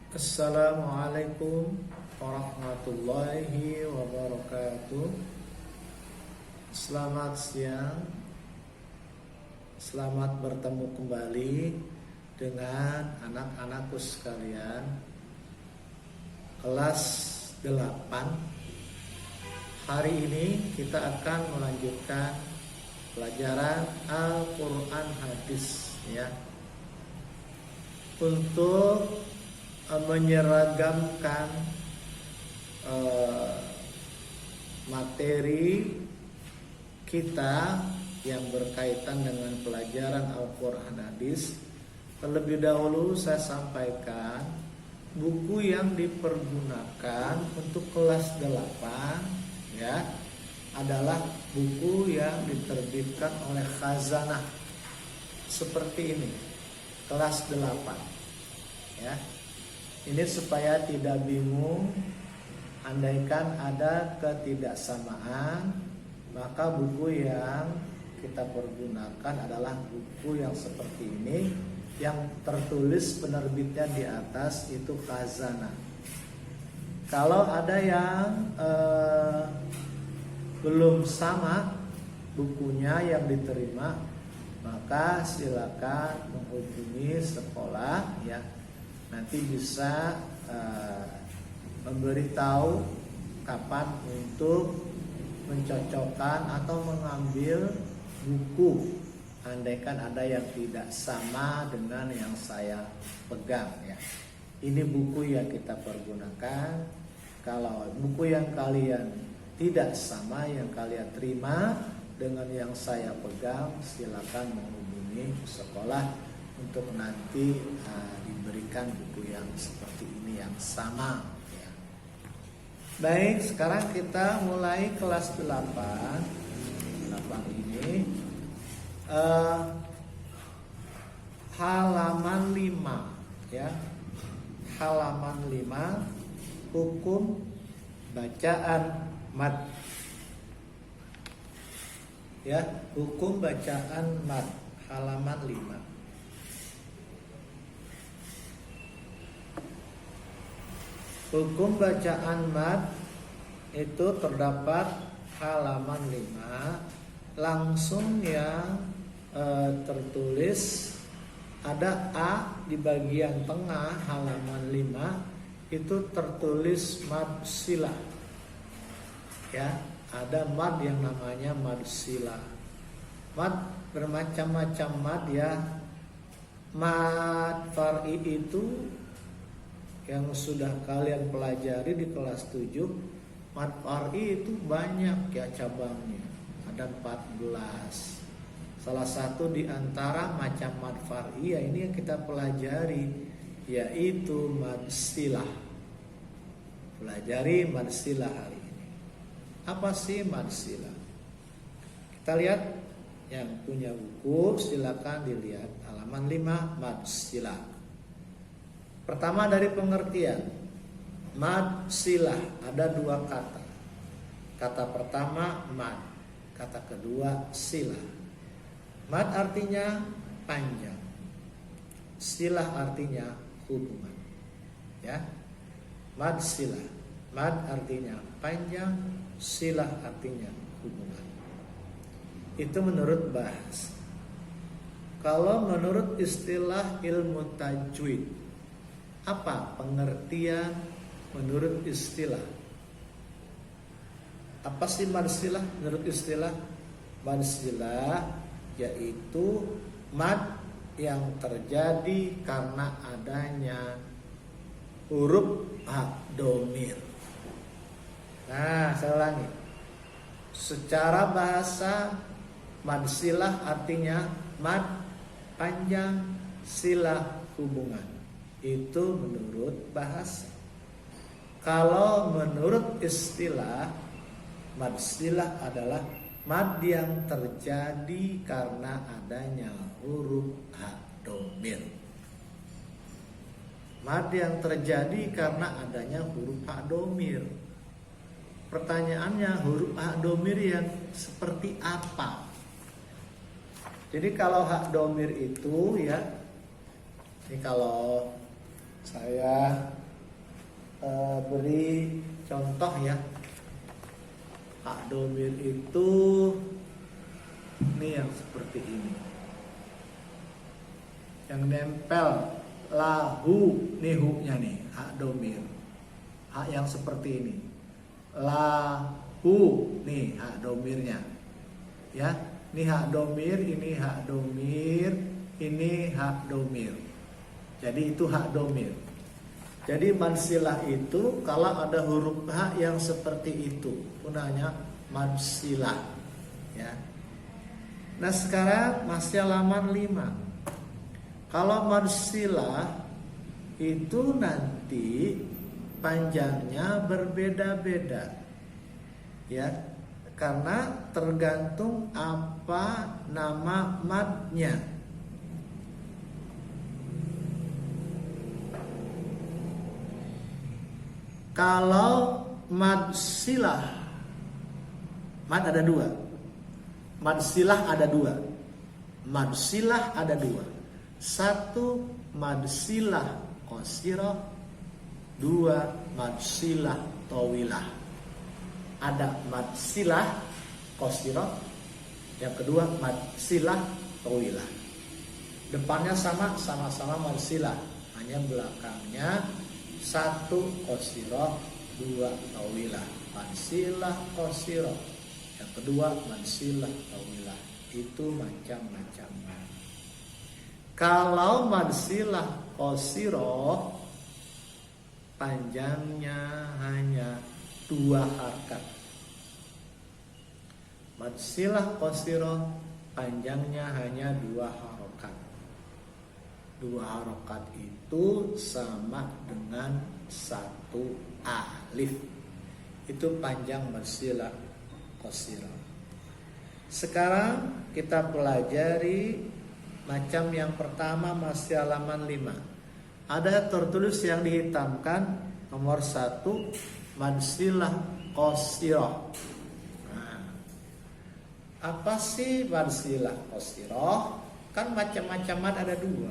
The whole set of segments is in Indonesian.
Assalamualaikum warahmatullahi wabarakatuh. Selamat siang. Selamat bertemu kembali dengan anak-anakku sekalian. Kelas 8. Hari ini kita akan melanjutkan pelajaran Al-Quran Hadis ya. Untuk menyeragamkan materi kita yang berkaitan dengan pelajaran Al-Quran Hadis, terlebih dahulu saya sampaikan buku yang dipergunakan untuk kelas 8 ya adalah buku yang diterbitkan oleh Khazanah seperti ini, kelas 8 ya. Ini supaya tidak bingung, andaikan ada ketidaksamaan, maka buku yang kita pergunakan adalah buku yang seperti ini, yang tertulis penerbitnya di atas itu Khazanah. Kalau ada yang belum sama bukunya yang diterima, maka silakan menghubungi sekolah ya. Nanti bisa memberitahu kapan untuk mencocokkan atau mengambil buku, andaikan ada yang tidak sama dengan yang saya pegang ya. Ini buku yang kita pergunakan. Kalau buku yang kalian tidak sama, yang kalian terima dengan yang saya pegang, silakan menghubungi sekolah untuk nanti diberikan buku yang seperti ini yang sama ya. Baik, sekarang kita mulai kelas 8 ini halaman 5 ya. Halaman 5, hukum bacaan mad ya, hukum bacaan mad, halaman 5. Hukum bacaan mad itu terdapat halaman 5. Langsung yang tertulis ada A di bagian tengah halaman 5, itu tertulis mad silah ya. Ada mad yang namanya mad silah. Mad bermacam-macam mad ya. Mad far'i itu yang sudah kalian pelajari di kelas 7, mad far'i itu banyak ya cabangnya, ada 14. Salah satu di antara macam mad far'i ya ini yang kita pelajari, yaitu mad silah. Pelajari mad silah hari ini. Apa sih mad silah? Kita lihat, yang punya buku silakan dilihat halaman 5 mad silah. Pertama dari pengertian, mad silah ada 2 kata. Kata pertama mad, kata kedua silah. Mad artinya panjang, silah artinya hubungan. Ya, mad silah. Mad artinya panjang, silah artinya hubungan. Itu menurut bahasa. Kalau menurut istilah ilmu tajwid, apa pengertian menurut istilah? Apa sih mad silah menurut istilah? Mad silah yaitu mad yang terjadi karena adanya huruf ad-dhamir. Nah, saya ulangi. Secara bahasa, mad silah artinya mad panjang, silah hubungan. Itu menurut bahasa. Kalau menurut istilah, mad silah adalah mad yang terjadi karena adanya huruf ad-dhamir. Mad yang terjadi karena adanya huruf ad-dhamir. Pertanyaannya, huruf ad-dhamir yang seperti apa? Jadi kalau ad-dhamir itu ya, ini kalau Saya beri contoh ya. Hak domir itu ini yang seperti ini. Yang nempel lahu nih hu-nya nih, hak domir. Hak yang seperti ini. Lahu nih hak domirnya. Ya, ini hak domir, ini hak domir, ini hak domir. Jadi itu hak domir. Jadi mad silah itu kalau ada huruf H yang seperti itu, gunanya mad silah. Ya. Nah sekarang masih halaman 5. Kalau mad silah itu nanti panjangnya berbeda-beda. Ya, karena tergantung apa nama madnya. Kalau mad silah, mad ada 2. Mad silah ada 2. Mad silah ada 2. 1 mad silah qasirah, 2 mad silah tawilah. Ada mad silah qasirah, yang kedua mad silah tawilah. Depannya sama-sama mad silah, hanya belakangnya 1 qasirah, 2 tawilah. Mad silah qasirah, yang kedua mad silah tawilah. Itu macam-macam. Kalau mad silah qasirah panjangnya hanya 2 harakat. Mad silah qasirah panjangnya hanya 2 harakat. 2 harakat itu sama dengan 1 alif. Itu panjang mad silah qasirah. Sekarang kita pelajari macam yang pertama, masih halaman 5. Ada tertulis yang dihitamkan nomor 1 mad silah qasirah. Nah, apa sih mad silah qasirah? Kan macam-macam mad ada 2.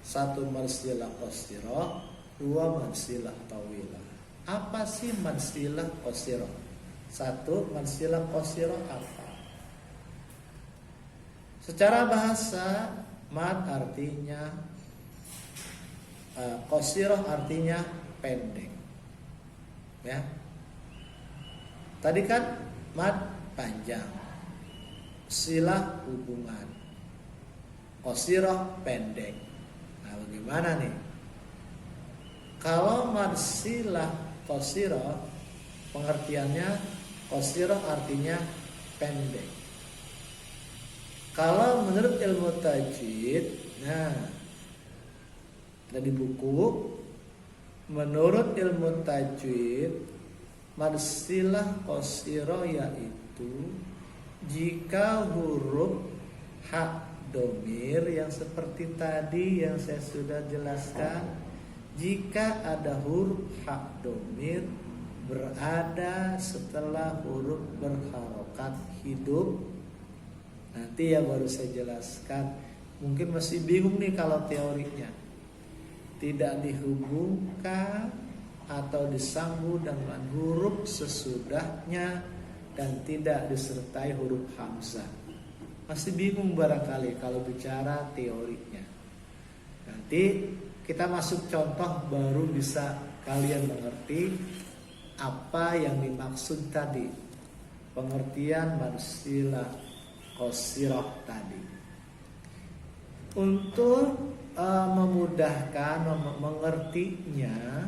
1 mad silah qasirah, 2 mad silah tawilah. Apa sih mad silah qasirah? 1 mad silah qasirah apa? Secara bahasa mad artinya qasirah artinya pendek. Ya. Tadi kan mad panjang, silah hubungan, qasirah pendek. Nah, bagaimana nih? Kalau mad silah qasirah pengertiannya qasirah artinya pendek. Kalau menurut ilmu tajwid, nah ada di buku, menurut ilmu tajwid mad silah qasirah yaitu jika huruf hak domir yang seperti tadi yang saya sudah jelaskan, jika ada huruf hak domir berada setelah huruf berharokat hidup. Nanti ya baru saya jelaskan. Mungkin masih bingung nih kalau teorinya. Tidak dihubungkan atau disambung dengan huruf sesudahnya dan tidak disertai huruf hamzah. Masih bingung barangkali kalau bicara teorinya. Nanti kita masuk contoh baru bisa kalian mengerti apa yang dimaksud tadi. Pengertian mad silah qasirah tadi. Untuk memudahkan mengertinya,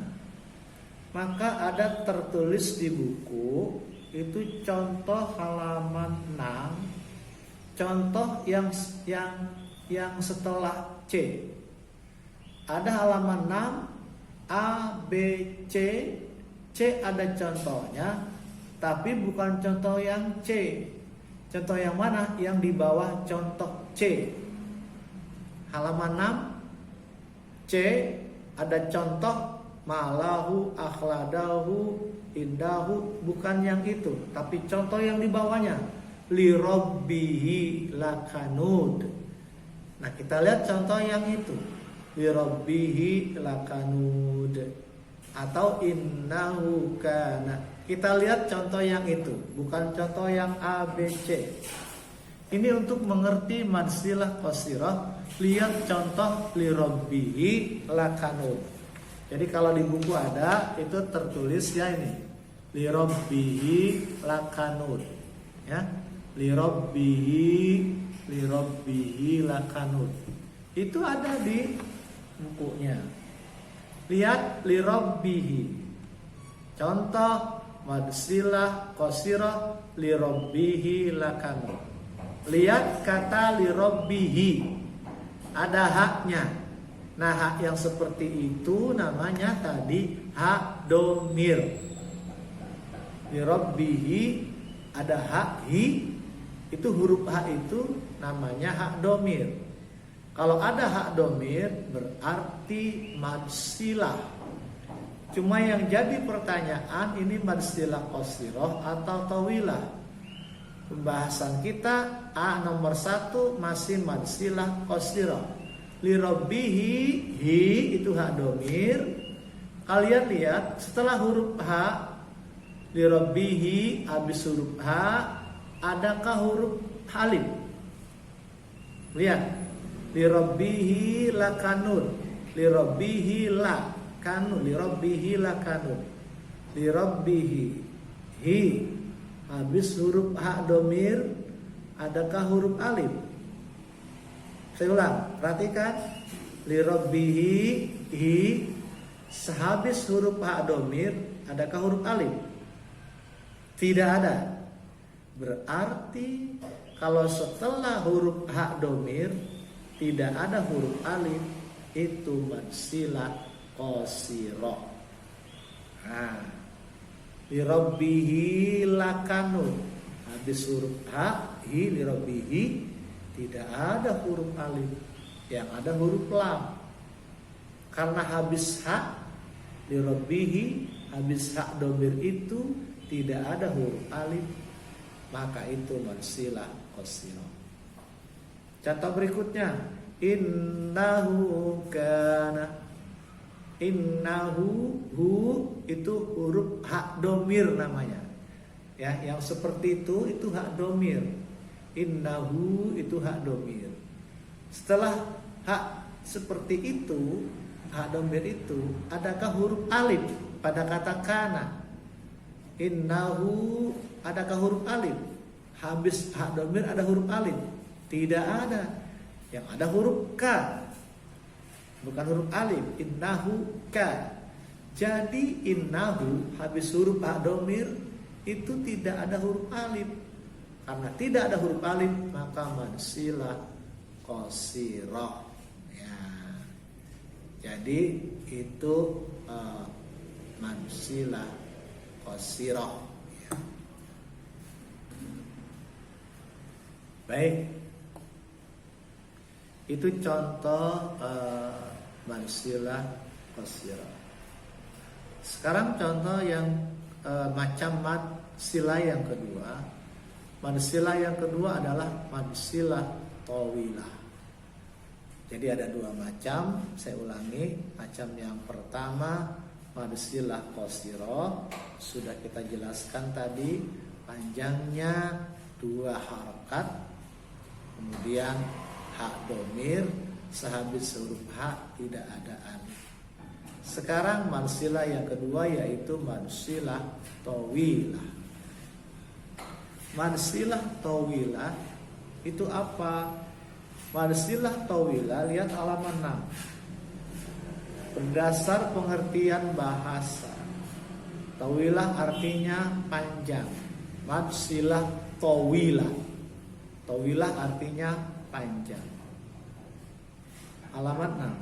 maka ada tertulis di buku itu contoh halaman 6, contoh yang setelah C. Ada halaman 6 A, B, C. C ada contohnya, tapi bukan contoh yang C. Contoh yang mana? Yang di bawah contoh C. Halaman 6 C ada contoh malahu, akhladahu, indahu, bukan yang itu, tapi contoh yang di bawahnya li rabbihi lakanud. Nah, kita lihat contoh yang itu. li rabbihi lakanud, atau innahu kana. Kita lihat contoh yang itu, bukan contoh yang A, B, C. Ini untuk mengerti mad silah qasirah. Lihat contoh li rabbihi lakanud. Jadi kalau di buku ada itu tertulis ya ini li rabbihi lakanud, ya, li rabbihi lakanud. Itu ada di bukunya. Lihat li rabbihi. Contoh mad silah qasirah li rabbihi lakanud. Lihat kata li rabbihi, ada haknya. Nah, hak yang seperti itu namanya tadi hak domir. Li rabbihi ada hak hi, itu huruf hak itu namanya hak domir. Kalau ada hak domir berarti mad silah. Cuma yang jadi pertanyaan ini mad silah qasirah atau tawilah. Pembahasan kita A nomor 1 masih mad silah qasirah. Li rabbihi, hi itu hak domir. Kalian lihat setelah huruf H, li rabbihi habis huruf H, adakah huruf alif? Lihat, li rabbihi lakanud, li rabbihi lakanud, li rabbihi lakanud, li rabbihi hi habis huruf H domir, adakah huruf alif? Saya ulang, perhatikan. Li rabbihi hi sehabis huruf H domir, adakah huruf alif? Tidak ada. Berarti kalau setelah huruf H domir tidak ada huruf alif, itu mad silah qasirah. Nah, li rabbihi lakanud habis huruf H, hi li rabbihi tidak ada huruf alif, yang ada huruf lam. Karena habis H li rabbihi, habis H domir itu tidak ada huruf alif, maka itu mad silah qasirah. Contoh berikutnya, innahu kana. Innahu, hu itu huruf hak domir namanya. Ya, yang seperti itu hak domir. Innahu itu hak domir. Setelah hak seperti itu, hak domir itu, adakah huruf alif pada kata kana? Innahu, adakah huruf alif? Habis hak domir ada huruf alif? Tidak ada. Yang ada huruf ka, bukan huruf alif. Innahu ka. Jadi innahu habis huruf hak domir itu tidak ada huruf alif. Karena tidak ada huruf alif, maka mad silah qasirah. Ya. Jadi itu mad silah qasirah. Ya. Baik. Itu contoh mad silah qasirah. Sekarang contoh yang macam mad silah yang kedua. Mad silah yang kedua adalah mad silah tawilah. Jadi ada dua macam, saya ulangi. Macam yang pertama mad silah qasirah, sudah kita jelaskan tadi, panjangnya 2 harakat, kemudian hak domir, sehabis huruf H tidak ada alif. Sekarang mad silah yang kedua yaitu mad silah tawilah. Mad silah tawilah itu apa? Mad silah tawilah, lihat halaman 6. Berdasar pengertian bahasa, tawilah artinya panjang. Mad silah tawilah, tawilah artinya panjang. Halaman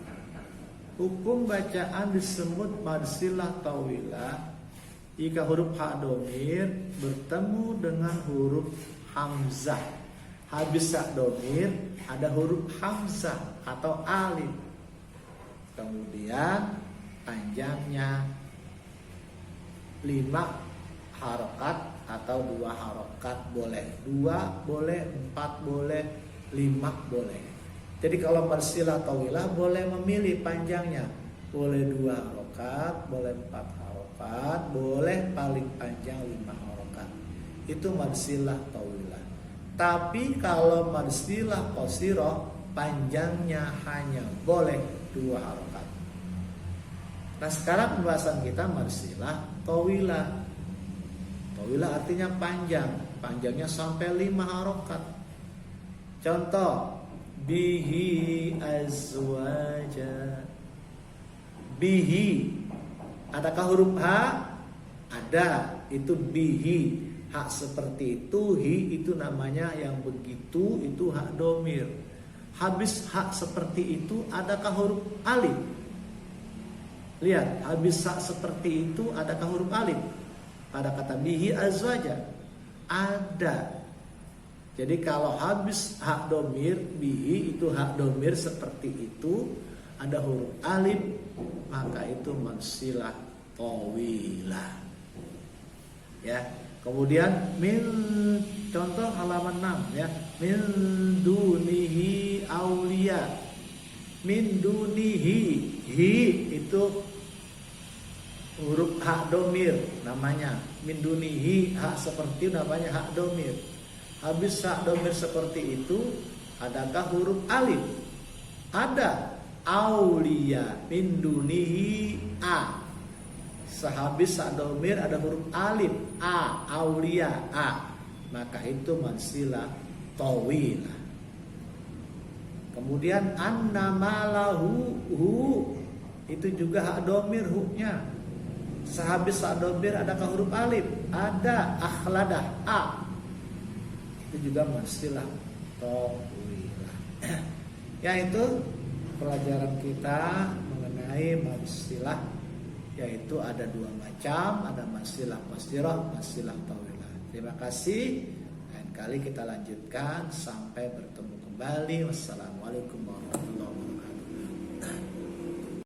6. Hukum bacaan disebut mad silah tawilah jika huruf H domir bertemu dengan huruf hamzah. Habis H domir ada huruf hamzah atau alif. Kemudian panjangnya 5 harokat atau 2 harokat boleh. 2 boleh, 4 boleh, 5 boleh. Jadi kalau marsilah tawilah boleh memilih panjangnya. Boleh 2 harokat, boleh 4 harokat, boleh paling panjang 5 harokat. Itu marsilah tawilah. Tapi kalau marsilah qasirah, panjangnya hanya boleh 2 harokat. Nah sekarang pembahasan kita marsilah tawilah. Tawilah artinya panjang. Panjangnya sampai 5 harokat. Contoh, bihi azwaja. Bihi, adakah huruf H? Ada, itu bihi. Hak seperti itu, hi itu namanya yang begitu, itu hak domir. Habis hak seperti itu, adakah huruf alif? Lihat, habis hak seperti itu, adakah huruf alif? Pada kata bihi azwaja, ada. Jadi kalau habis hak domir, bihi itu hak domir seperti itu, ada huruf alif, maka itu marsilah tawilah. Ya. Kemudian min, contoh halaman 6 ya. Min dunihi aulia. Min dunihi, hi itu huruf hak domir namanya. Min dunihi, hak seperti namanya hak domir. Habis hak domir seperti itu, adakah huruf alif? Ada. Aulia min dunihi a. Sehabis hak domir ada huruf alif a, aulia a, maka itu marsilah tawilah. Kemudian annamalahu hu, itu juga hak domir hu-nya. Sehabis hak domir adakah huruf alif? Ada. Akhladah a, itu juga marsilah tawilah. Yaitu pelajaran kita mengenai marsilah, yaitu ada 2 macam, ada marsilah qasirah, marsilah tawilah. Terima kasih. Lain kali kita lanjutkan, sampai bertemu kembali. Wassalamualaikum warahmatullahi wabarakatuh.